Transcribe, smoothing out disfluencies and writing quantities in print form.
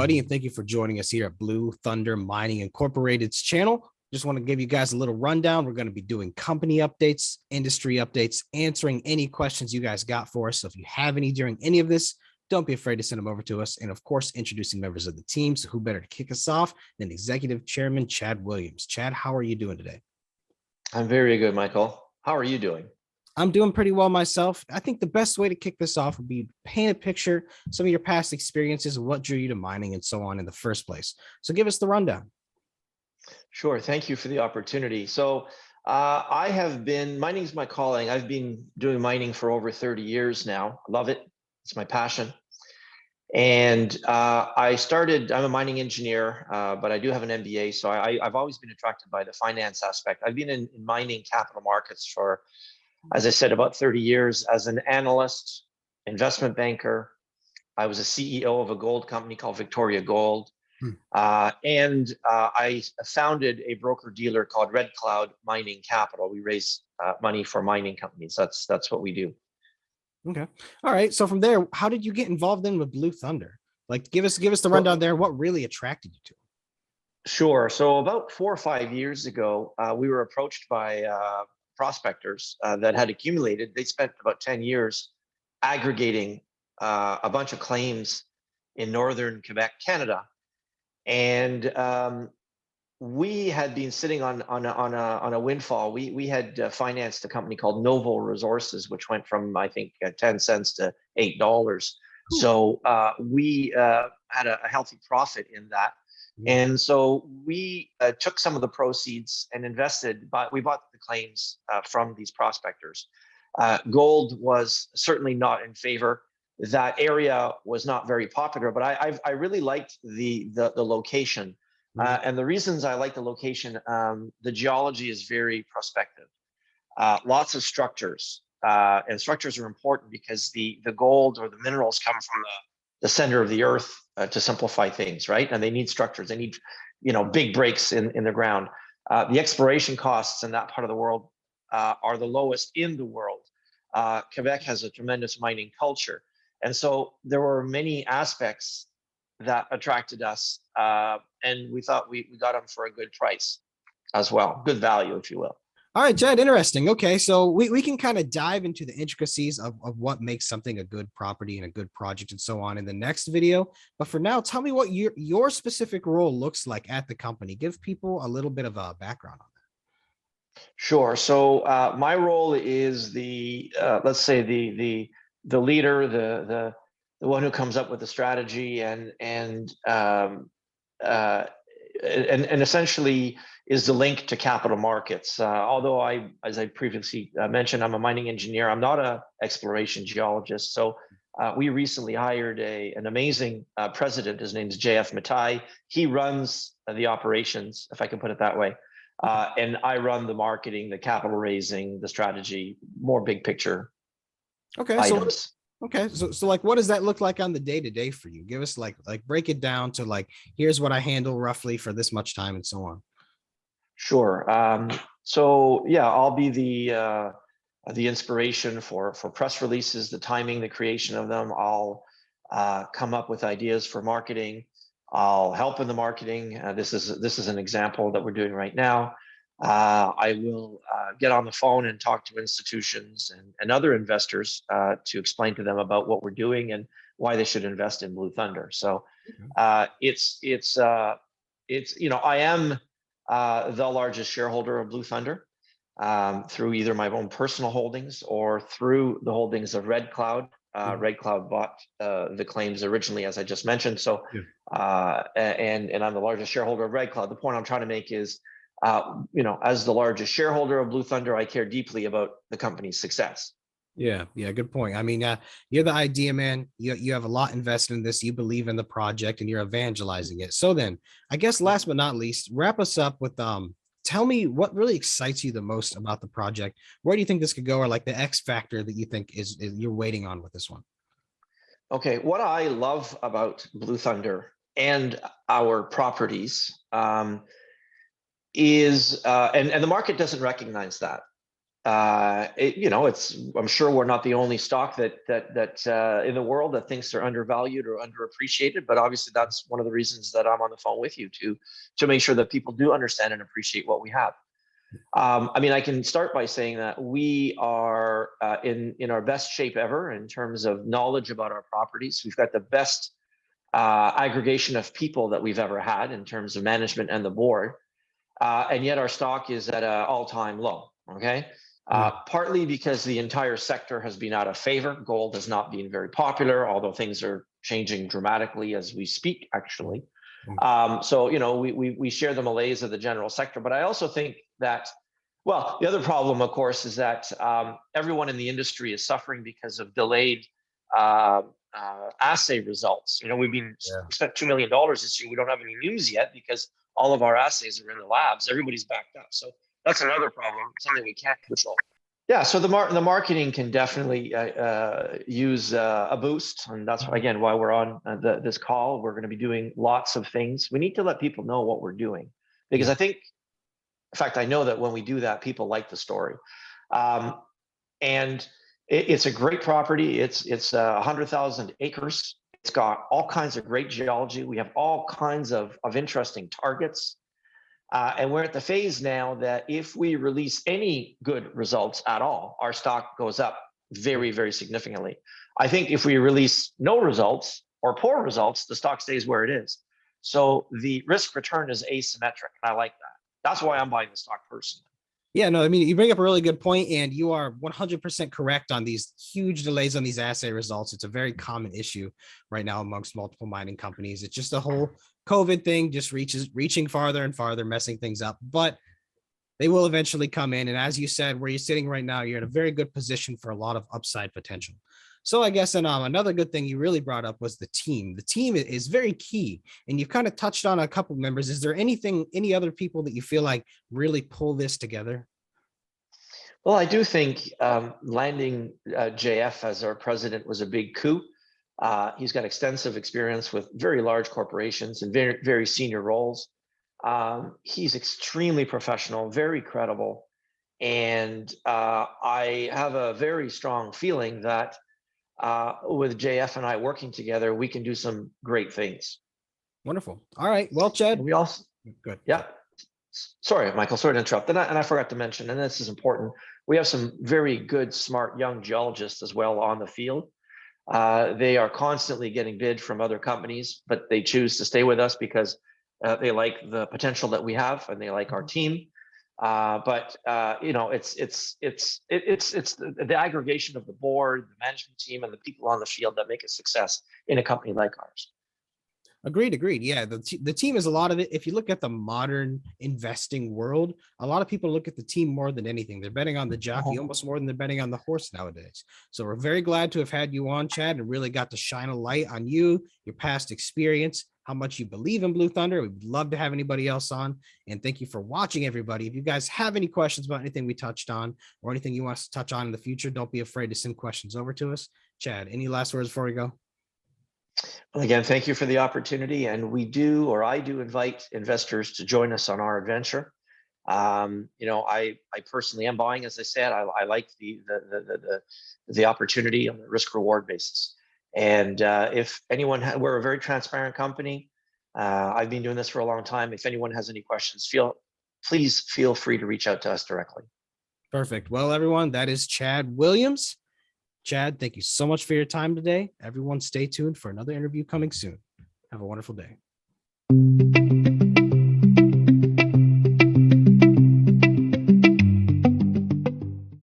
everybody, and thank you for joining us here at Blue Thunder Mining Incorporated's channel. Just want to give you guys a little rundown. We're going to be doing company updates, industry updates, answering any questions you guys got for us. So if you have any during any of this, don't be afraid to send them over to us. And of course, introducing members of the team. So who better to kick us off than Executive Chairman Chad Williams. Chad, how are you doing today? I'm very good, Michael. How are you doing? I'm doing pretty well myself. I think the best way to kick this off would be paint a picture, some of your past experiences, what drew you to mining and so on in the first place. So give us the rundown. Sure. Thank you for the opportunity. So I have been, mining's my calling. I've been doing mining for over 30 years now. I love it. It's my passion. And I'm a mining engineer, but I do have an MBA. So I've always been attracted by the finance aspect. I've been in mining capital markets for, as I said, about 30 years as an analyst, investment banker. I was a CEO of a gold company called Victoria Gold. And I founded a broker dealer called Red Cloud Mining Capital. We raise money for mining companies. That's what we do. Okay. All right. So from there, how did you get involved in with Blue Thunder? Like, give us the rundown there. What really attracted you to it? Sure. So about 4 or 5 years ago, we were approached by prospectors that had accumulated. They spent about 10 years aggregating a bunch of claims in northern Quebec, Canada. And we had been sitting on a windfall. We had financed a company called Novo Resources, which went from, I think, 10 cents to $8. So we had a healthy profit in that. And so we took some of the proceeds and invested, but we bought the claims from these prospectors. Gold was certainly not in favor. That area was not very popular, but I really liked the location. And the reasons I like the location, the geology is very prospective. Lots of structures, and structures are important because the gold or the minerals come from the center of the earth, to simplify things, right? And they need structures. They need, big breaks in the ground. The exploration costs in that part of the world are the lowest in the world. Quebec has a tremendous mining culture. And so there were many aspects that attracted us, and we thought we got them for a good price as well, good value, if you will. All right, Chad, interesting. Okay, so we can kind of dive into the intricacies of what makes something a good property and a good project and so on in the next video. But for now, tell me what your specific role looks like at the company. Give people a little bit of a background on that. Sure. So my role is let's say the leader, the one who comes up with the strategy and essentially is the link to capital markets. Although as I previously mentioned, I'm a mining engineer. I'm not an exploration geologist. So we recently hired an amazing president. His name is JF Matai. He runs the operations, if I can put it that way. And I run the marketing, the capital raising, the strategy, more big picture items. So like, what does that look like on the day-to-day for you? Give us like break it down to like, here's what I handle roughly for this much time and so on. Sure. So yeah, I'll be the inspiration for press releases, the timing, the creation of them. I'll come up with ideas for marketing. I'll help in the marketing. This is an example that we're doing right now. I will get on the phone and talk to institutions and other investors to explain to them about what we're doing and why they should invest in Blue Thunder. So I am the largest shareholder of Blue Thunder through either my own personal holdings or through the holdings of Red Cloud. Red Cloud bought the claims originally, as I just mentioned. So, and I'm the largest shareholder of Red Cloud. The point I'm trying to make is, as the largest shareholder of Blue Thunder, I care deeply about the company's success. Yeah, good point. I mean, you're the idea man. You have a lot invested in this. You believe in the project and you're evangelizing it. So then, I guess last but not least, wrap us up with tell me what really excites you the most about the project. Where do you think this could go, or like the X factor that you think is you're waiting on with this one? Okay, what I love about Blue Thunder and our properties is, and the market doesn't recognize that. I'm sure we're not the only stock that in the world that thinks they're undervalued or underappreciated, but obviously that's one of the reasons that I'm on the phone with you to make sure that people do understand and appreciate what we have. I mean, I can start by saying that we are in our best shape ever in terms of knowledge about our properties. We've got the best aggregation of people that we've ever had in terms of management and the board, and yet our stock is at an all-time low. Okay. Partly because the entire sector has been out of favor. Gold has not been very popular, although things are changing dramatically as we speak, actually. So, we share the malaise of the general sector, but I also think that, well, the other problem, of course, is that everyone in the industry is suffering because of delayed assay results. We spent $2 million this year. We don't have any news yet because all of our assays are in the labs. Everybody's backed up. So that's another problem, something we can't control. Yeah, so the marketing can definitely use a boost, and that's again why we're on this call. We're going to be doing lots of things. We need to let people know what we're doing, because I think, in fact, I know that when we do that, people like the story, and it's a great property. It's 100,000 acres. It's got all kinds of great geology. We have all kinds of interesting targets. And we're at the phase now that if we release any good results at all, our stock goes up very, very significantly. I think if we release no results or poor results, the stock stays where it is. So the risk return is asymmetric, and I like that. That's why I'm buying the stock personally. Yeah, no, I mean, you bring up a really good point, and you are 100% correct on these huge delays on these assay results. It's a very common issue right now amongst multiple mining companies. It's just the whole COVID thing just reaching farther and farther, messing things up, but they will eventually come in. And as you said, where you're sitting right now, you're in a very good position for a lot of upside potential. So I guess another good thing you really brought up was the team. The team is very key, and you've kind of touched on a couple members. Is there any other people that you feel like really pull this together? Well, I do think landing JF as our president was a big coup. He's got extensive experience with very large corporations and very, very senior roles. He's extremely professional, very credible, and I have a very strong feeling that with JF and I working together, we can do some great things. Wonderful. All right. Well, Chad, we also good. Yeah. Sorry, Michael. Sorry to interrupt. And I forgot to mention, and this is important. We have some very good, smart young geologists as well on the field. They are constantly getting bid from other companies, but they choose to stay with us because they like the potential that we have and they like our team. But it's the aggregation of the board, the management team, and the people on the field that make a success in a company like ours. Agreed. Yeah, the team is a lot of it. If you look at the modern investing world, a lot of people look at the team more than anything. They're betting on the jockey almost more than they're betting on the horse nowadays. So we're very glad to have had you on, Chad, and really got to shine a light on you, your past experience, how much you believe in Blue Thunder. We'd love to have anybody else on. And thank you for watching, everybody. If you guys have any questions about anything we touched on or anything you want us to touch on in the future, don't be afraid to send questions over to us. Chad, any last words before we go? Well, again, thank you for the opportunity. And I do invite investors to join us on our adventure. I personally am buying, as I said. I like the opportunity on the risk reward basis. And if anyone, we're a very transparent company. I've been doing this for a long time. If anyone has any questions, please feel free to reach out to us directly. Perfect. Well, everyone, that is Chad Williams. Chad, thank you so much for your time today. Everyone, stay tuned for another interview coming soon. Have a wonderful day.